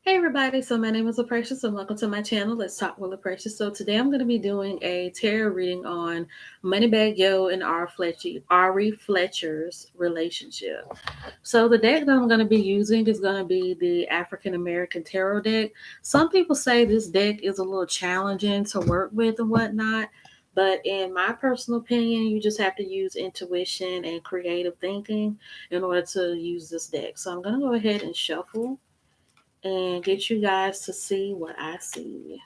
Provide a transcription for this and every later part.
Hey everybody, so my name is Precious and welcome to my channel. Let's talk with Precious. So today I'm going to be doing a tarot reading on Moneybagg Yo and Ari Fletcher's relationship. So the deck that I'm going to be using is going to be the African American Tarot deck. Some people say this deck is a little challenging to work with and whatnot, but in my personal opinion, you just have to use intuition and creative thinking in order to use this deck. So I'm going to go ahead and shuffle and get you guys to see what I see.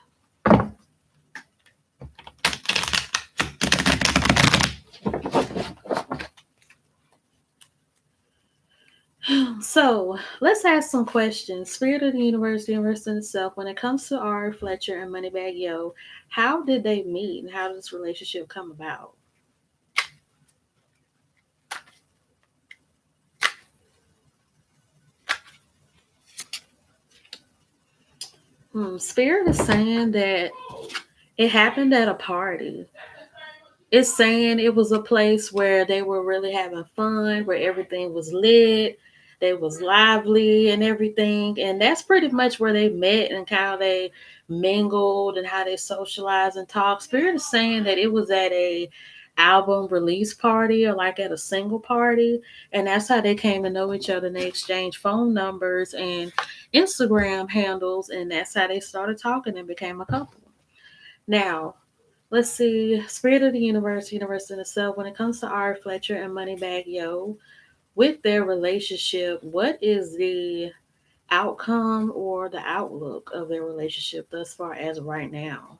So let's ask some questions. Spirit of the universe in itself, when it comes to Ari Fletcher and Moneybagg Yo, how did they meet and how did this relationship come about? Spirit is saying that it happened at a party. It's saying it was a place where they were really having fun, where everything was lit, they was lively and everything. And that's pretty much where they met and how they mingled and how they socialized and talked. Spirit is saying that it was at a album release party or like at a single party, and that's how they came to know each other and they exchanged phone numbers and Instagram handles, and that's how they started talking and became a couple. Now, let's see. Spirit of the universe in itself. When it comes to Ari Fletcher and Moneybagg Yo, with their relationship, what is the outcome or the outlook of their relationship thus far as right now?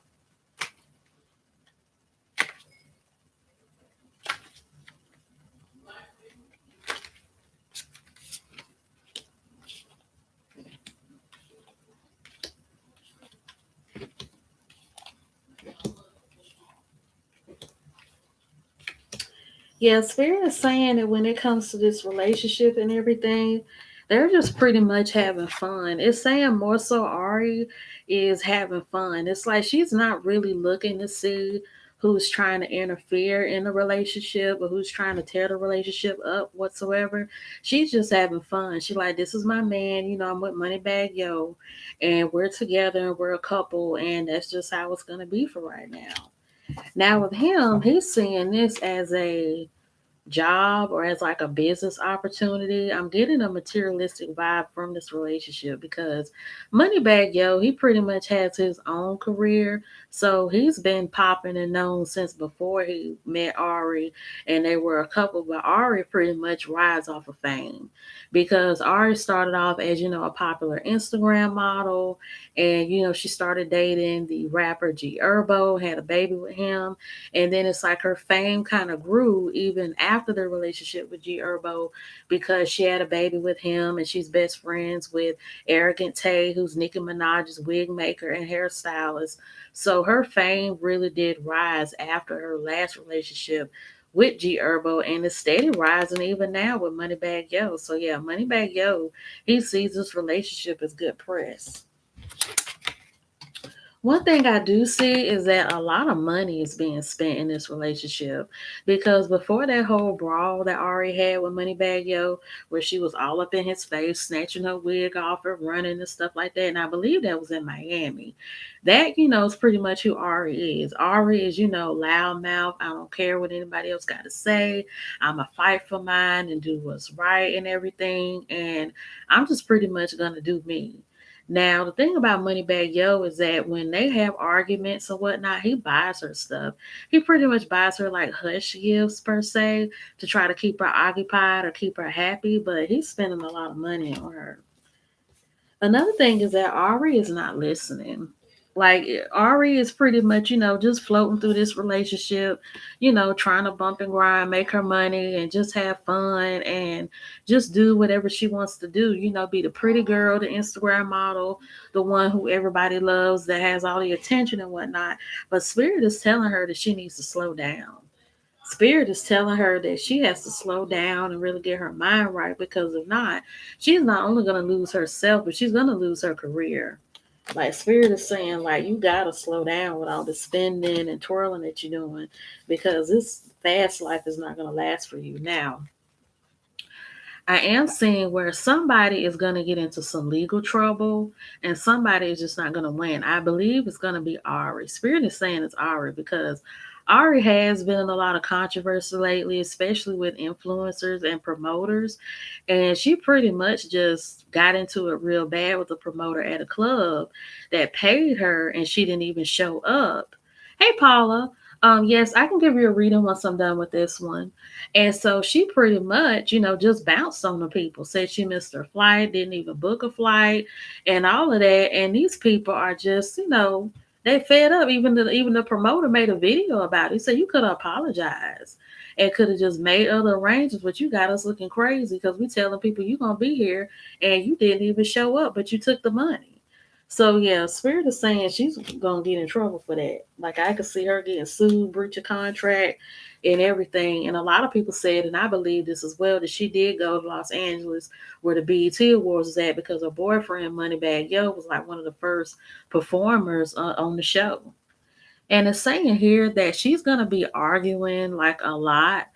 Yeah, Spirit is saying that when it comes to this relationship and everything, they're just pretty much having fun. It's saying more so Ari is having fun. It's like she's not really looking to see who's trying to interfere in the relationship or who's trying to tear the relationship up whatsoever. She's just having fun. She like, this is my man, I'm with Moneybagg Yo, and we're together and we're a couple, and that's just how it's gonna be for right now. Now with him, he's seeing this as a job or as like a business opportunity. I'm getting a materialistic vibe from this relationship because Moneybagg Yo, he pretty much has his own career. So he's been popping and known since before he met Ari and they were a couple, but Ari pretty much rides off of fame because Ari started off as, a popular Instagram model, and she started dating the rapper G Herbo, had a baby with him, and then it's like her fame kind of grew even after the relationship with G Herbo because she had a baby with him and she's best friends with Arrogant Tae, who's Nicki Minaj's wig maker and hairstylist. So her fame really did rise after her last relationship with G Herbo, and it's steady rising even now with Moneybagg Yo. So yeah, Moneybagg Yo, he sees this relationship as good press. One thing I do see is that a lot of money is being spent in this relationship because before that whole brawl that Ari had with Moneybagg Yo, where she was all up in his face, snatching her wig off her, running and stuff like that, and I believe that was in Miami. That, is pretty much who Ari is. Ari is, loudmouth. I don't care what anybody else got to say. I'm a fight for mine and do what's right and everything, and I'm just pretty much gonna do me. Now, the thing about Moneybagg Yo is that when they have arguments or whatnot, he buys her stuff. He pretty much buys her like hush gifts per se to try to keep her occupied or keep her happy, but he's spending a lot of money on her. Another thing is that Ari is not listening. Like Ari is pretty much, just floating through this relationship, trying to bump and grind, make her money and just have fun and just do whatever she wants to do, be the pretty girl, the Instagram model, the one who everybody loves that has all the attention and whatnot. But Spirit is telling her that she needs to slow down. Spirit is telling her that she has to slow down and really get her mind right because if not, she's not only going to lose herself, but she's going to lose her career. Like Spirit is saying, like, you got to slow down with all the spending and twirling that you're doing because this fast life is not going to last for you. Now, I am seeing where somebody is going to get into some legal trouble and somebody is just not going to win. I believe it's going to be Ari. Spirit is saying it's Ari because Ari has been in a lot of controversy lately, especially with influencers and promoters. And she pretty much just got into it real bad with a promoter at a club that paid her and she didn't even show up. Hey, Paula. Yes, I can give you a reading once I'm done with this one. And so she pretty much, just bounced on the people, said she missed her flight, didn't even book a flight, and all of that. And these people are just, they fed up. Even the promoter made a video about it. He said you could have apologized and could have just made other arrangements, but you got us looking crazy because we telling people you're gonna be here and you didn't even show up, but you took the money. So yeah, Spirit is saying she's gonna get in trouble for that. Like I could see her getting sued, breach of contract, and everything. And a lot of people said, and I believe this as well, that she did go to Los Angeles where the BET Awards was at because her boyfriend Moneybagg Yo was like one of the first performers on the show. And it's saying here that she's going to be arguing like a lot,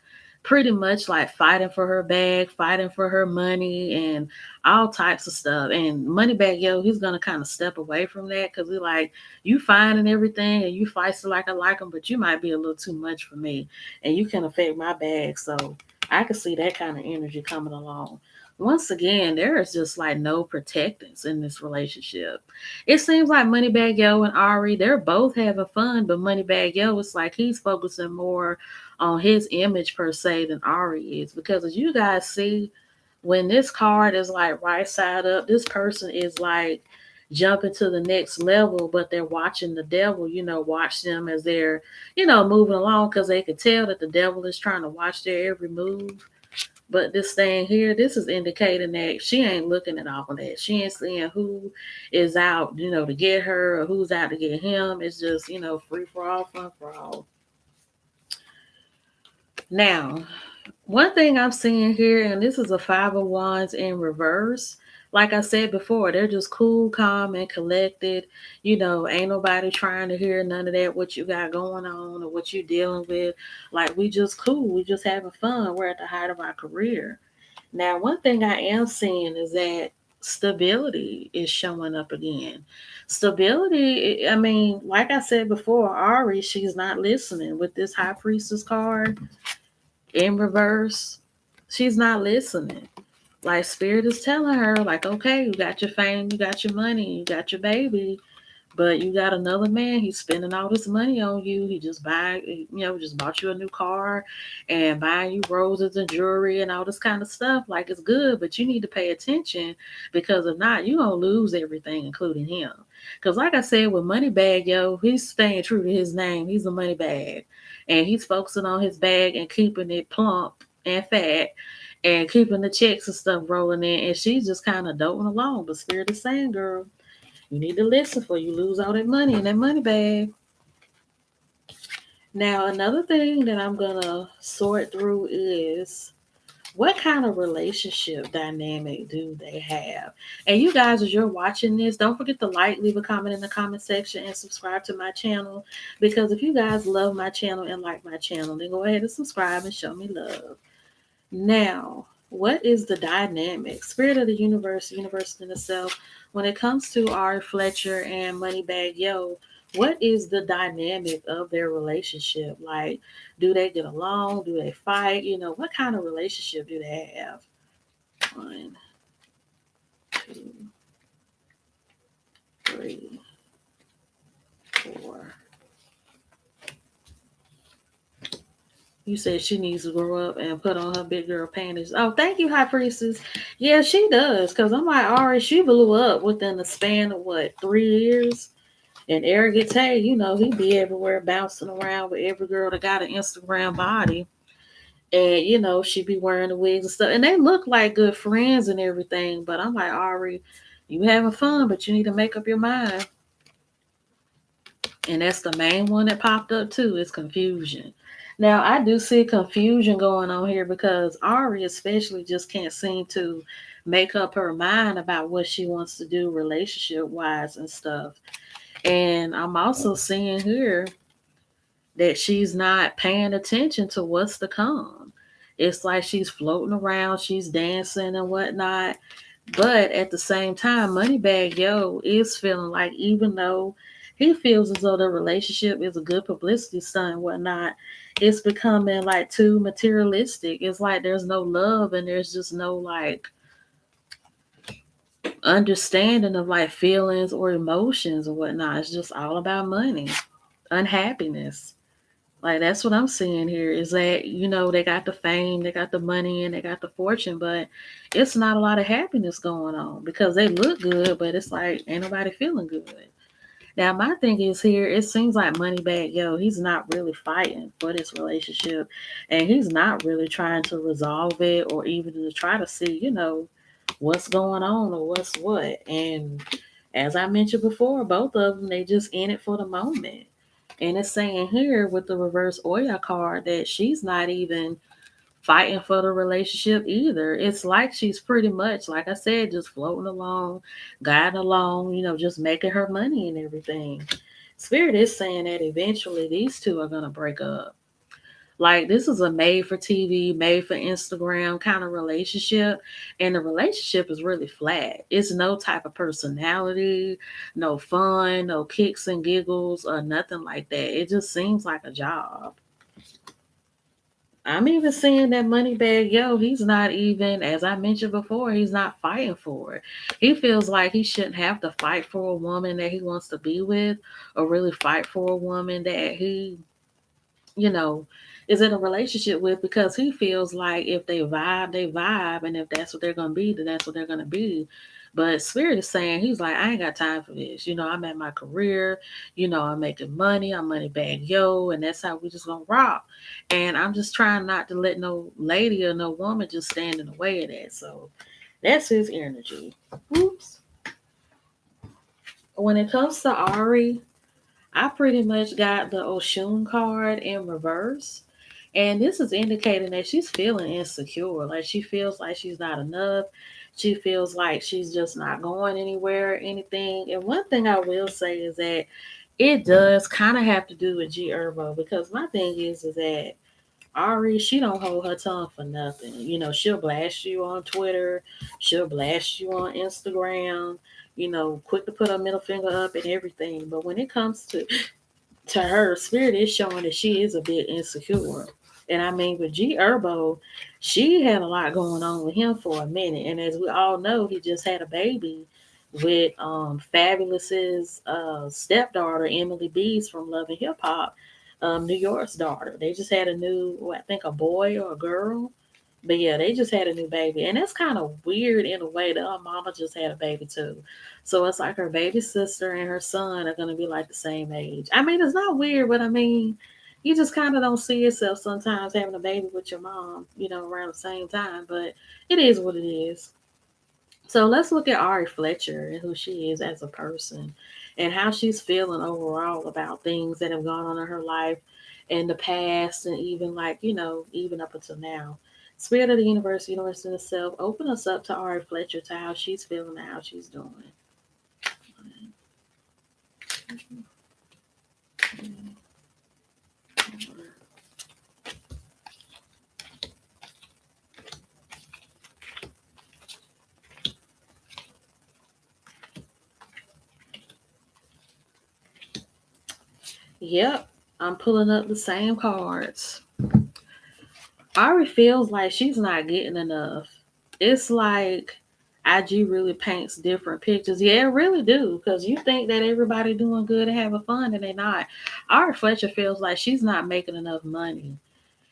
pretty much like fighting for her bag, fighting for her money, and all types of stuff. And Moneybagg Yo, he's going to kind of step away from that because he's like, you fine and everything, and you feisty like I like him, but you might be a little too much for me, and you can affect my bag. So I can see that kind of energy coming along. Once again, there is just like no protectance in this relationship. It seems like Moneybagg Yo and Ari, they're both having fun, but Moneybagg Yo, it's like he's focusing more on his image per se than Ari is. Because as you guys see, when this card is like right side up, this person is like jumping to the next level, but they're watching the devil, watch them as they're, moving along because they can tell that the devil is trying to watch their every move. But this thing here, this is indicating that she ain't looking at all of that. She ain't seeing who is out, to get her or who's out to get him. It's just, free for all, fun for all. Now, one thing I'm seeing here, and this is a Five of Wands in reverse. Like I said before, they're just cool, calm, and collected. Ain't nobody trying to hear none of that, what you got going on or what you're dealing with. Like, we just cool. We just having fun. We're at the height of our career. Now, one thing I am seeing is that stability is showing up again. Stability, I mean, like I said before, Ari, she's not listening with this High Priestess card in reverse. She's not listening. Like Spirit is telling her, like, okay, you got your fame, you got your money, you got your baby, but you got another man. He's spending all this money on you. He just bought you a new car and buying you roses and jewelry and all this kind of stuff. Like it's good, but you need to pay attention because if not, you're gonna lose everything, including him. Because like I said, with Moneybagg Yo, he's staying true to his name. He's a money bag, and he's focusing on his bag and keeping it plump and fat and keeping the checks and stuff rolling in. And she's just kind of doting along. But Spirit is saying, girl, you need to listen before you lose all that money in that money bag. Now, another thing that I'm going to sort through is what kind of relationship dynamic do they have? And you guys, as you're watching this, don't forget to like, leave a comment in the comment section, and subscribe to my channel. Because if you guys love my channel and like my channel, then go ahead and subscribe and show me love. Now, what is the dynamic? Spirit of the universe in itself. When it comes to Ari Fletcher and Moneybagg Yo, what is the dynamic of their relationship? Like, do they get along? Do they fight? What kind of relationship do they have? 1, 2, 3, 4. You said she needs to grow up and put on her big girl panties. Oh, thank you, High Priestess. Yeah, she does. Because I'm like, Ari, she blew up within the span of what, 3 years? And Arrogant Tae, he be everywhere bouncing around with every girl that got an Instagram body. And, she be wearing the wigs and stuff. And they look like good friends and everything. But I'm like, Ari, you having fun, but you need to make up your mind. And that's the main one that popped up too, is confusion. Now I do see confusion going on here because Ari especially just can't seem to make up her mind about what she wants to do relationship wise and stuff. And I'm also seeing here that she's not paying attention to what's to come. It's like she's floating around, she's dancing and whatnot. But at the same time, Moneybagg Yo is feeling like, even though he feels as though the relationship is a good publicity stunt and whatnot, it's becoming like too materialistic. It's like there's no love and there's just no like understanding of like feelings or emotions or whatnot. It's just all about money, unhappiness. Like that's what I'm seeing here is that, they got the fame, they got the money, and they got the fortune, but it's not a lot of happiness going on because they look good, but it's like ain't nobody feeling good. Now my thing is here, it seems like Moneybagg Yo, he's not really fighting for this relationship, and he's not really trying to resolve it or even to try to see, what's going on or what's what. And as I mentioned before, both of them, they just in it for the moment. And it's saying here with the reverse Oya card that she's not even fighting for the relationship either. It's like she's pretty much, like I said, just floating along, guiding along, just making her money and everything. Spirit is saying that eventually these two are going to break up. Like this is a made for TV, made for Instagram kind of relationship. And the relationship is really flat. It's no type of personality, no fun, no kicks and giggles, or nothing like that. It just seems like a job. I'm even seeing that Moneybagg Yo, he's not even, as I mentioned before, he's not fighting for it. He feels like he shouldn't have to fight for a woman that he wants to be with, or really fight for a woman that he you know, is in a relationship with, because he feels like if they vibe, and if that's what they're gonna be, then that's what they're gonna be. But Spirit is saying he's like, I ain't got time for this. I'm at my career, I'm making money, I'm money bag yo, and that's how we just gonna rock. And I'm just trying not to let no lady or no woman just stand in the way of that. So that's his energy. Oops. When it comes to Ari, I pretty much got the Oshun card in reverse. And this is indicating that she's feeling insecure. Like she feels like she's not enough. She feels like she's just not going anywhere or anything. And one thing I will say is that it does kind of have to do with G Herbo, because my thing is that Ari, she don't hold her tongue for nothing. She'll blast you on Twitter, she'll blast you on Instagram, quick to put her middle finger up and everything. But when it comes to her, Spirit is showing that she is a bit insecure. And I mean, with G Herbo, she had a lot going on with him for a minute. And as we all know, he just had a baby with Fabulous's stepdaughter, Emily B's from Love and Hip Hop, New York's daughter. They just had a new, I think, a boy or a girl. But yeah, they just had a new baby. And that's kind of weird in a way that her mama just had a baby too. So it's like her baby sister and her son are going to be like the same age. I mean, it's not weird, but I mean, you just kind of don't see yourself sometimes having a baby with your mom, around the same time. But it is what it is. So let's look at Ari Fletcher and who she is as a person and how she's feeling overall about things that have gone on in her life in the past, and even like, even up until now. Spirit of the universe in itself, open us up to Ari Fletcher, to how she's feeling and how she's doing. Yep, I'm pulling up the same cards. Ari feels like she's not getting enough. It's like IG really paints different pictures. Yeah, it really do. Because you think that everybody doing good and having fun, and they not. Ari Fletcher feels like she's not making enough money.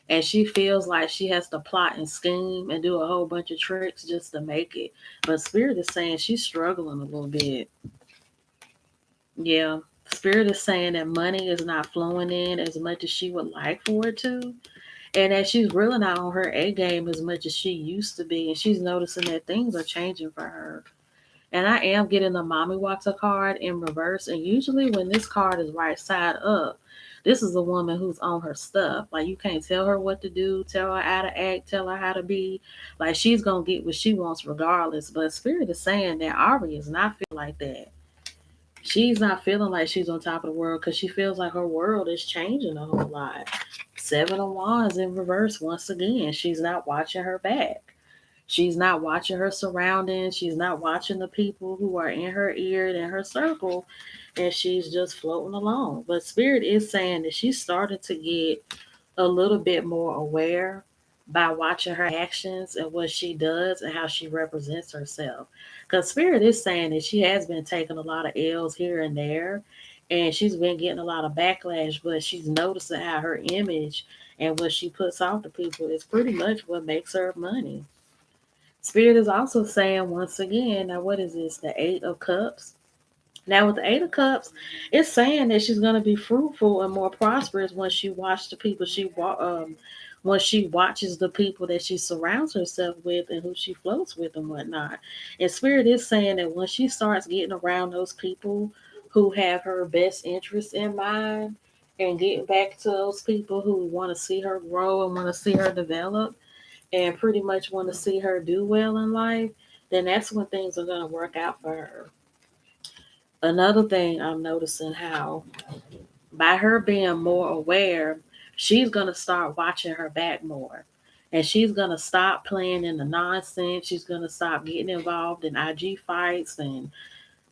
And she feels like she has to plot and scheme and do a whole bunch of tricks just to make it. But Spirit is saying she's struggling a little bit. Yeah. Spirit is saying that money is not flowing in as much as she would like for it to, and that she's really not on her A game as much as she used to be. And she's noticing that things are changing for her. And I am getting the Mommy Walker card in reverse. And usually when this card is right side up, this is a woman who's on her stuff. Like you can't tell her what to do, tell her how to act, tell her how to be. Like she's gonna get what she wants regardless. But Spirit is saying that Ari is not feeling like that. She's not feeling like she's on top of the world because she feels like her world is changing a whole lot. Seven of Wands in reverse once again. She's not watching her back. She's not watching her surroundings. She's not watching the people who are in her ear and in her circle. And she's just floating along. But Spirit is saying that she's starting to get a little bit more aware by watching her actions and what she does and how she represents herself. Because Spirit is saying that she has been taking a lot of L's here and there, and she's been getting a lot of backlash, but she's noticing how her image and what she puts out to people is pretty much what makes her money. Spirit is also saying once again, now what is this? The Eight of Cups. Now with the Eight of Cups, it's saying that she's gonna be fruitful and more prosperous when she watches the people when she watches the people that she surrounds herself with and who she floats with and whatnot. And Spirit is saying that when she starts getting around those people who have her best interests in mind and getting back to those people who want to see her grow and want to see her develop and pretty much want to see her do well in life, then that's when things are going to work out for her. Another thing I'm noticing how by her being more aware, she's going to start watching her back more. And she's going to stop playing in the nonsense. She's going to stop getting involved in IG fights and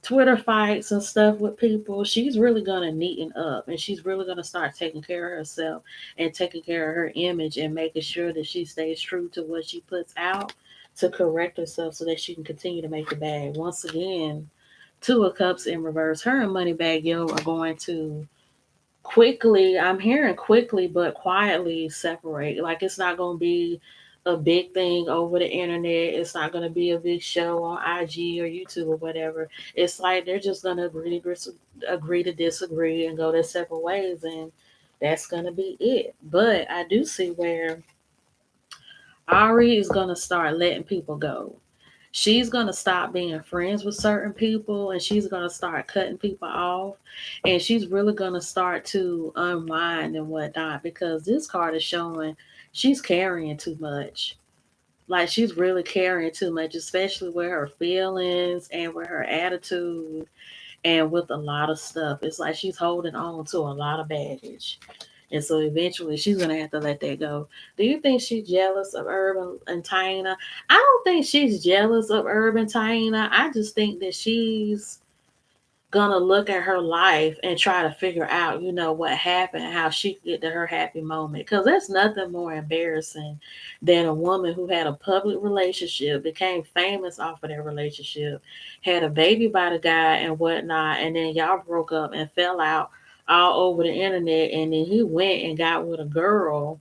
Twitter fights and stuff with people. She's really going to neaten up and she's really going to start taking care of herself and taking care of her image and making sure that she stays true to what she puts out to correct herself so that she can continue to make the bag. Once again, Two of Cups in reverse. Her and Moneybagg Yo are going to quickly, I'm hearing quickly, but quietly separate. Like it's not going to be a big thing over the internet. It's not going to be a big show on IG or YouTube or whatever. It's like they're just going to agree to disagree and go their separate ways. And that's going to be it. But I do see where Ari is going to start letting people go. She's going to stop being friends with certain people and she's going to start cutting people off. And she's really going to start to unwind and whatnot because this card is showing she's carrying too much. Like she's really carrying too much, especially with her feelings and with her attitude and with a lot of stuff. It's like she's holding on to a lot of baggage. And so eventually she's gonna have to let that go. Do you think she's jealous of Urban and Taina? I don't think she's jealous of Urban Taina. I just think that she's gonna look at her life and try to figure out, what happened, how she could get to her happy moment. Because there's nothing more embarrassing than a woman who had a public relationship, became famous off of their relationship, had a baby by the guy and whatnot, and then y'all broke up and fell out all over the internet, and then he went and got with a girl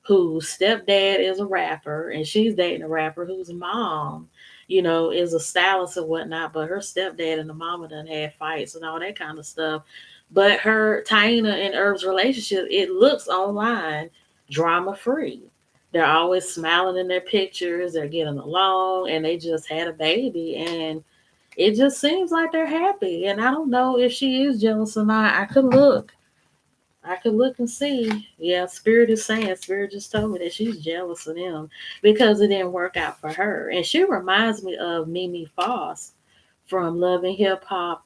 whose stepdad is a rapper and she's dating a rapper whose mom, is a stylist and whatnot, but her stepdad and the mama done had fights and all that kind of stuff. But her Taina and Herb's relationship, it looks online drama free. They're always smiling in their pictures, they're getting along, and they just had a baby and it just seems like they're happy. And I don't know if she is jealous or not. I could look and see. Yeah, Spirit is saying, Spirit just told me that she's jealous of them because it didn't work out for her. And she reminds me of Mimi Foss from Love and Hip Hop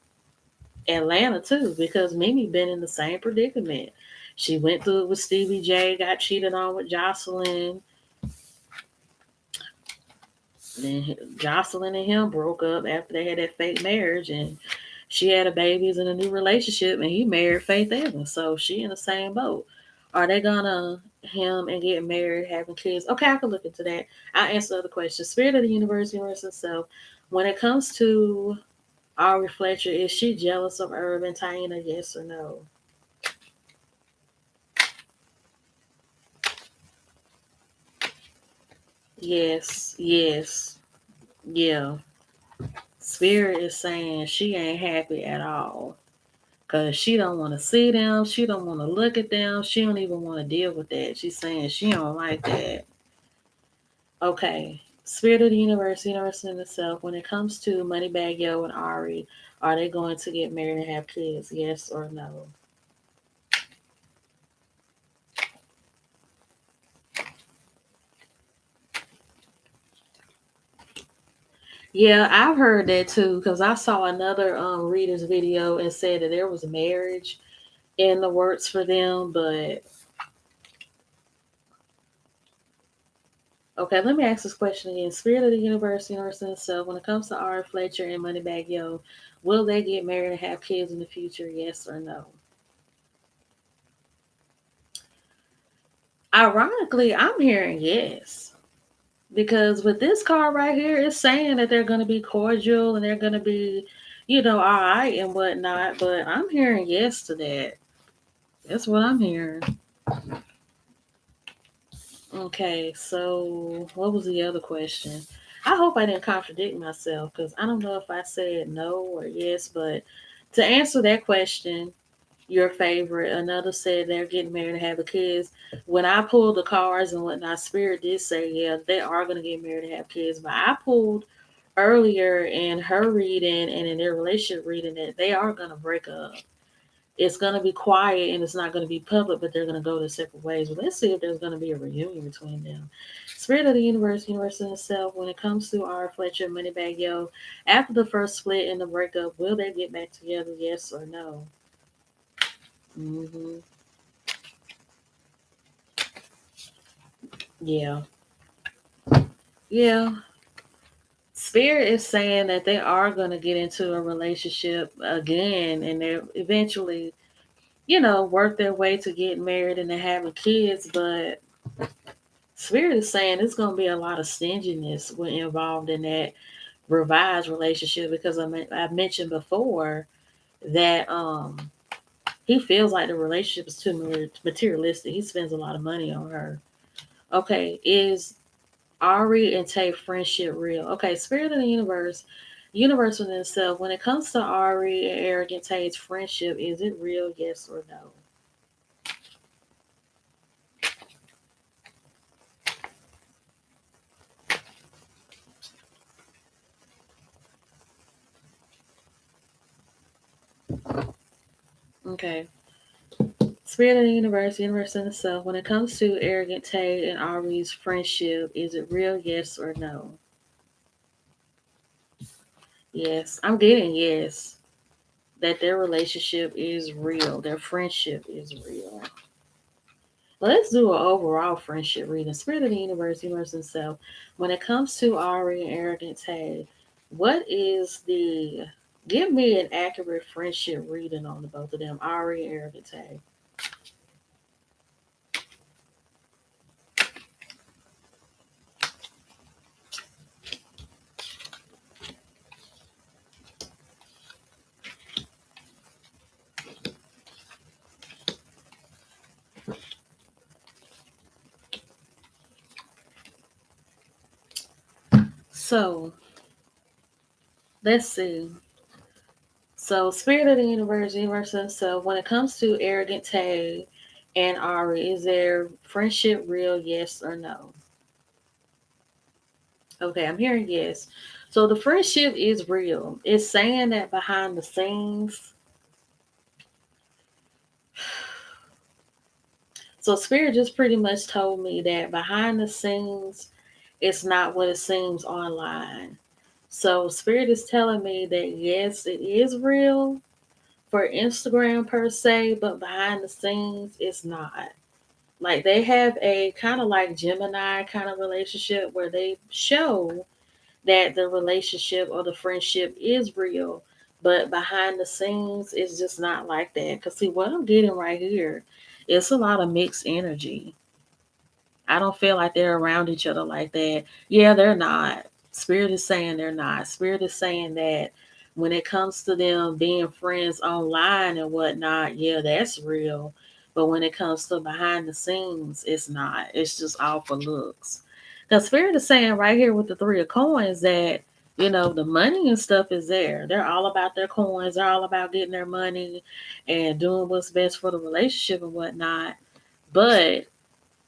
Atlanta too, because Mimi been in the same predicament. She went through it with Stevie J, got cheated on with Jocelyn. Then Jocelyn and him broke up after they had that fake marriage, and she had a babies in a new relationship, and he married Faith Evans. So she in the same boat. Are they gonna him and get married, having kids? Okay, I can look into that. I'll answer other questions. Spirit of the universe itself. When it comes to Ari Fletcher, is she jealous of Herb and Taina? Yes or no? Yes, yes, yeah. Spirit is saying she ain't happy at all. Cause she don't want to see them, she don't want to look at them, she don't even want to deal with that. She's saying she don't like that. Okay, Spirit of the universe in itself. When it comes to Moneybagg Yo and Ari, are they going to get married and have kids? Yes or no? Yeah, I've heard that too because I saw another reader's video and said that there was a marriage in the works for them. But okay, let me ask this question again. Spirit of the universe in itself, when it comes to Ari Fletcher and Moneybagg Yo, will they get married and have kids in the future? Yes or no? Ironically, I'm hearing yes. Because with this card right here, it's saying that they're going to be cordial and they're going to be, all right and whatnot. But I'm hearing yes to that. That's what I'm hearing. Okay, so what was the other question? I hope I didn't contradict myself because I don't know if I said no or yes, but to answer that question, your favorite, another said they're getting married and having kids. When I pulled the cards and whatnot, Spirit did say, yeah, they are going to get married and have kids. But I pulled earlier in her reading and in their relationship reading that they are going to break up. It's going to be quiet and it's not going to be public, but they're going to go their separate ways. Well, let's see if there's going to be a reunion between them. Spirit of the universe in itself, when it comes to our Fletcher and Moneybagg Yo, after the first split and the breakup, will they get back together? Yes or no? Hmm. Yeah. Yeah. Spirit is saying that they are going to get into a relationship again and they're eventually, work their way to getting married and to having kids. But Spirit is saying it's going to be a lot of stinginess when involved in that revised relationship because I mentioned before that he feels like the relationship is too materialistic. He spends a lot of money on her. Okay, is Ari and Tay friendship real? Okay, Spirit of the universe within itself. When it comes to Ari and Arrogant Tae's friendship, is it real? Yes or no? Okay. Spirit of the universe in itself. When it comes to Arrogant Tae and Ari's friendship, is it real? Yes or no? Yes, I'm getting yes. That their relationship is real. Their friendship is real. Let's do an overall friendship reading. Spirit of the universe itself. When it comes to Ari and Arrogant Tae, what is the give me an accurate friendship reading on the both of them, Ari and Arrogant Tae. So let's see. So Spirit of the universe itself, when it comes to Arrogant Tae and Ari, is their friendship real, yes or no? Okay, I'm hearing yes. So the friendship is real. It's saying that behind the scenes. So Spirit just pretty much told me that behind the scenes, it's not what it seems online. So Spirit is telling me that yes, it is real for Instagram per se, but behind the scenes, it's not. Like they have a kind of like Gemini kind of relationship where they show that the relationship or the friendship is real, but behind the scenes, it's just not like that. Because, see, what I'm getting right here, it's a lot of mixed energy. I don't feel like they're around each other like that. Yeah, they're not. Spirit is saying they're not. Spirit is saying that when it comes to them being friends online and whatnot, yeah, that's real. But when it comes to behind the scenes, it's not. It's just all for looks. Because Spirit is saying right here with the three of coins that, the money and stuff is there. They're all about their coins. They're all about getting their money and doing what's best for the relationship and whatnot. But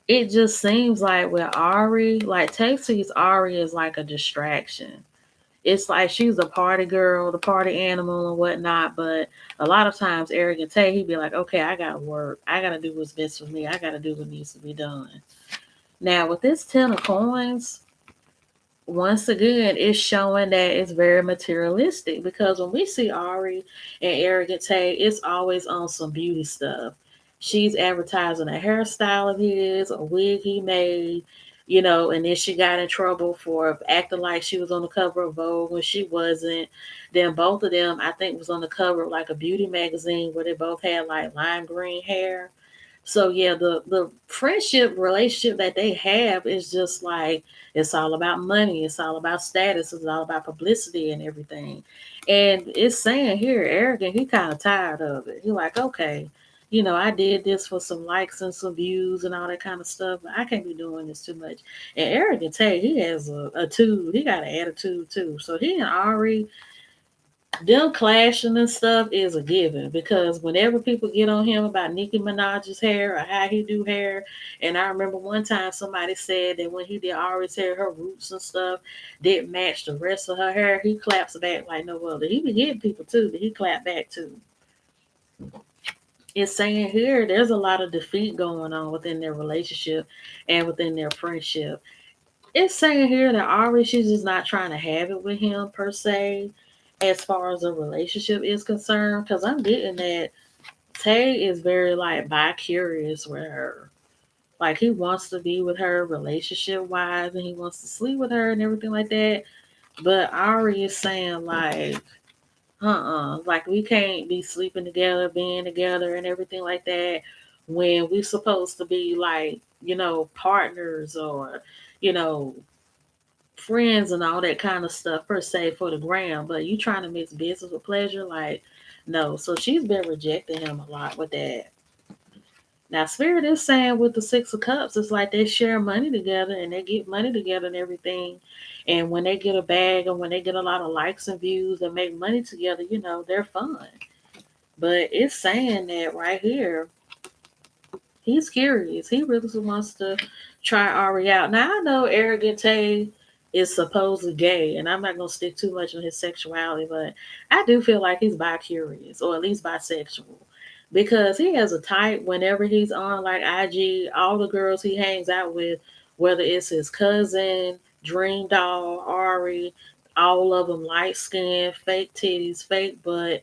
it just seems like with Ari, like Taxi's Ari is like a distraction. It's like she's a party girl, the party animal and whatnot, but a lot of times Arrogant Tay, he'd be like, okay, I gotta work. I gotta do what's best for me. I gotta do what needs to be done. Now with this 10 of coins, once again, it's showing that it's very materialistic because when we see Ari and Arrogant Tae, it's always on some beauty stuff. She's advertising a hairstyle of his, a wig he made, and then she got in trouble for acting like she was on the cover of Vogue when she wasn't. Then both of them, I think, was on the cover of like a beauty magazine where they both had like lime green hair. So yeah, the friendship relationship that they have is just like it's all about money, it's all about status, it's all about publicity and everything. And it's saying here, Arrogant, he kind of tired of it. He like, okay, I did this for some likes and some views and all that kind of stuff, but I can't be doing this too much. And Arrogant Tay, he has a too, he got an attitude too. So he and Ari, them clashing and stuff is a given because whenever people get on him about Nicki Minaj's hair or how he do hair, and I remember one time somebody said that when he did Ari's hair, her roots and stuff didn't match the rest of her hair. He claps back like no other. He be getting people too, but he clap back too. It's saying here there's a lot of defeat going on within their relationship and within their friendship. It's saying here that Ari, she's just not trying to have it with him per se, as far as a relationship is concerned. Because I'm getting that Tay is very like bi curious with her. Like he wants to be with her relationship wise, and he wants to sleep with her and everything like that. But Ari is saying like, like we can't be sleeping together, being together, and everything like that when we supposed to be like partners or you know friends and all that kind of stuff per se for the gram, but you trying to mix business with pleasure, like no. So she's been rejecting him a lot with that. Now Spirit is saying with the Six of Cups, it's like they share money together and they get money together and everything. And when they get a bag and when they get a lot of likes and views and make money together, they're fun. But it's saying that right here, he's curious. He really wants to try Ari out. Now I know Arrogant Tay is supposedly gay, and I'm not gonna stick too much on his sexuality, but I do feel like he's bi curious or at least bisexual. Because he has a type whenever he's on like IG, all the girls he hangs out with, whether it's his cousin, Dream Doll, Ari, all of them light skin, fake titties, fake butt,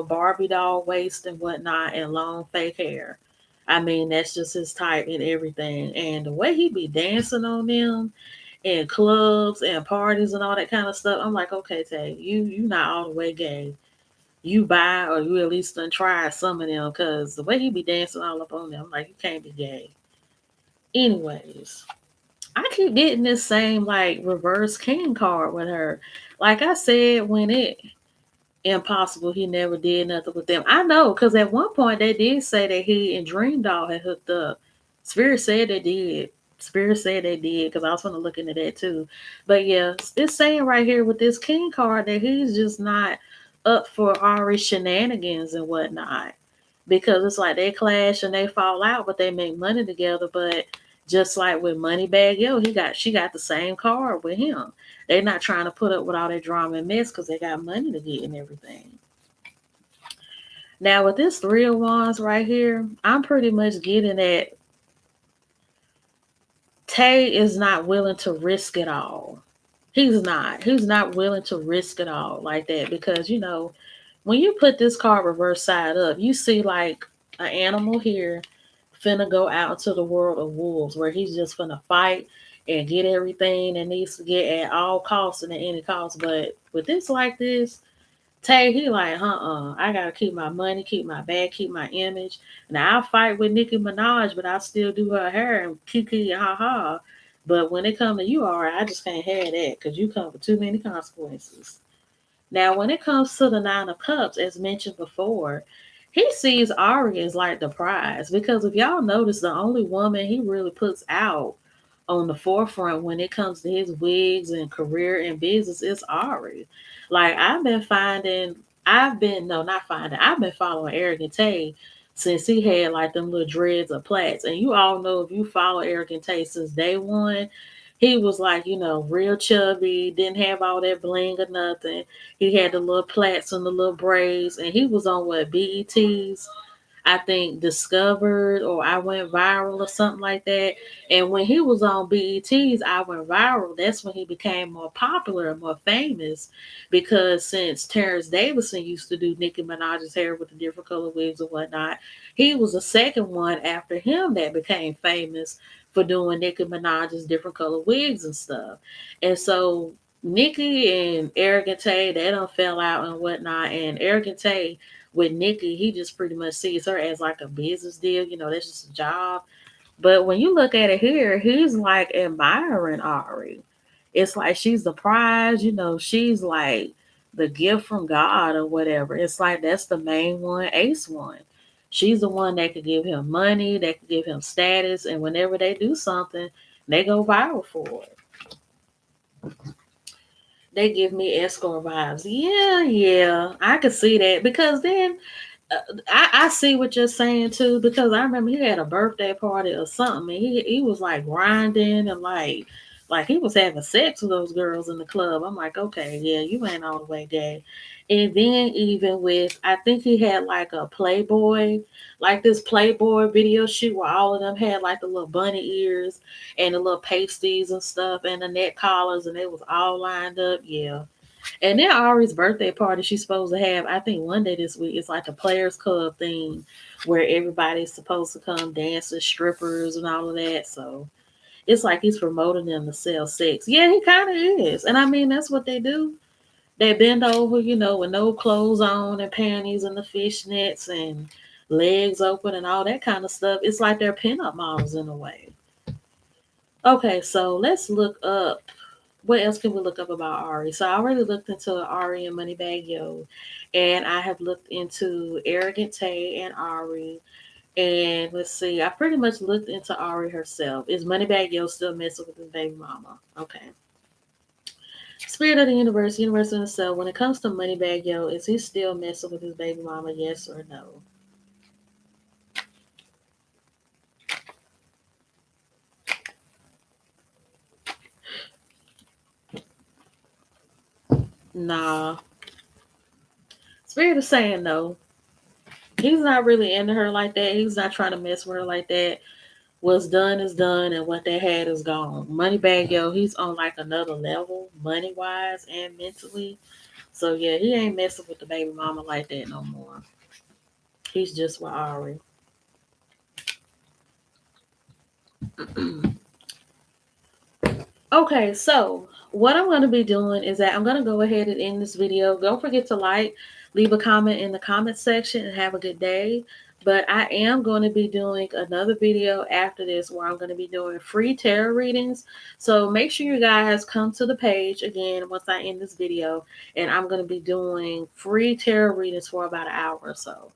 Barbie doll waist and whatnot, and long fake hair. I mean, that's just his type and everything. And the way he be dancing on them in clubs and parties and all that kind of stuff, I'm like, okay, Tay, you not all the way gay. You buy or you at least done try some of them because the way he be dancing all up on them, I'm like, you can't be gay. Anyways, I keep getting this same like reverse king card with her. Like I said, when it impossible. He never did nothing with them. I know because at one point they did say that he and Dream Doll had hooked up. Spirit said they did. Spirit said they did because I was going to look into that too. But yeah, it's saying right here with this King card that he's just not up for Ari shenanigans and whatnot. Because it's like they clash and they fall out, but they make money together. But just like with Moneybagg, she got the same card with him. They're not trying to put up with all that drama and mess because they got money to get and everything. Now with this Three of Wands right here, I'm pretty much getting that Tay is not willing to risk it all. He's not. He's not willing to risk it all like that because when you put this card reverse side up, you see like an animal here finna go out into the world of wolves where he's just finna fight and get everything that needs to get at all costs and at any cost. But with this like this, Tay, he like, I gotta keep my money, keep my bag, keep my image. Now I'll fight with Nicki Minaj, but I still do her hair and kiki and ha ha. But when it comes to you, all right, I just can't have that because you come with too many consequences. Now, when it comes to the Nine of Cups, as mentioned before, he sees Ari as like the prize because if y'all notice, the only woman he really puts out on the forefront when it comes to his wigs and career and business is Ari. Like I've been no, not finding. I've been following Arrogant Tae since he had like them little dreads of plaits, and you all know if you follow Arrogant Tae since day one, he was like, real chubby, didn't have all that bling or nothing. He had the little plaits and the little braids, and he was on what BET's. I think, discovered or I went viral or something like that. And when he was on BET's, I went viral. That's when he became more popular and more famous because since Terrence Davidson used to do Nicki Minaj's hair with the different color wigs and whatnot, he was the second one after him that became famous for doing Nicki Minaj's different color wigs and stuff. And so Nicki and Arrogant Tae, they don't fell out and whatnot. And Arrogant Tae with Nicki, he just pretty much sees her as like a business deal. That's just a job. But when you look at it here, he's like admiring Ari. It's like she's the prize, she's like the gift from God or whatever. It's like that's the main one, Ace one. She's the one that could give him money, that could give him status, and whenever they do something, they go viral for it. They give me escort vibes. Yeah, yeah, I could see that because then I see what you're saying too because I remember he had a birthday party or something. And he was like grinding and like he was having sex with those girls in the club. I'm like, okay, yeah, you ain't all the way gay. And then even with I think he had like a Playboy, like this Playboy video shoot where all of them had like the little bunny ears and the little pasties and stuff and the neck collars and it was all lined up. Yeah. And then Ari's birthday party she's supposed to have, I think one day this week, it's like a players club thing where everybody's supposed to come dancing, strippers and all of that. So it's like he's promoting them to sell sex. Yeah, he kind of is. And I mean, that's what they do. They bend over, with no clothes on and panties and the fishnets and legs open and all that kind of stuff. It's like they're pinup models in a way. Okay, so let's look up what else can we look up about Ari? So I already looked into Ari and Moneybagg Yo, and I have looked into Arrogant Tae and Ari. And let's see, I pretty much looked into Ari herself. Is Moneybagg Yo still messing with his baby mama? Okay. Spirit of the universe in itself. When it comes to Moneybagg Yo, is he still messing with his baby mama? Yes or no? Nah. Spirit is saying no. He's not really into her like that. He's not trying to mess with her like that. What's done is done and what they had is gone. Moneybagg Yo, he's on like another level, money wise and mentally. So yeah, he ain't messing with the baby mama like that no more. He's just with Ari. Okay, so what I'm going to be doing is that I'm going to go ahead and end this video. Don't forget to leave a comment in the comment section, and have a good day. But I am going to be doing another video after this where I'm going to be doing free tarot readings. So make sure you guys come to the page again once I end this video. And I'm going to be doing free tarot readings for about an hour or so.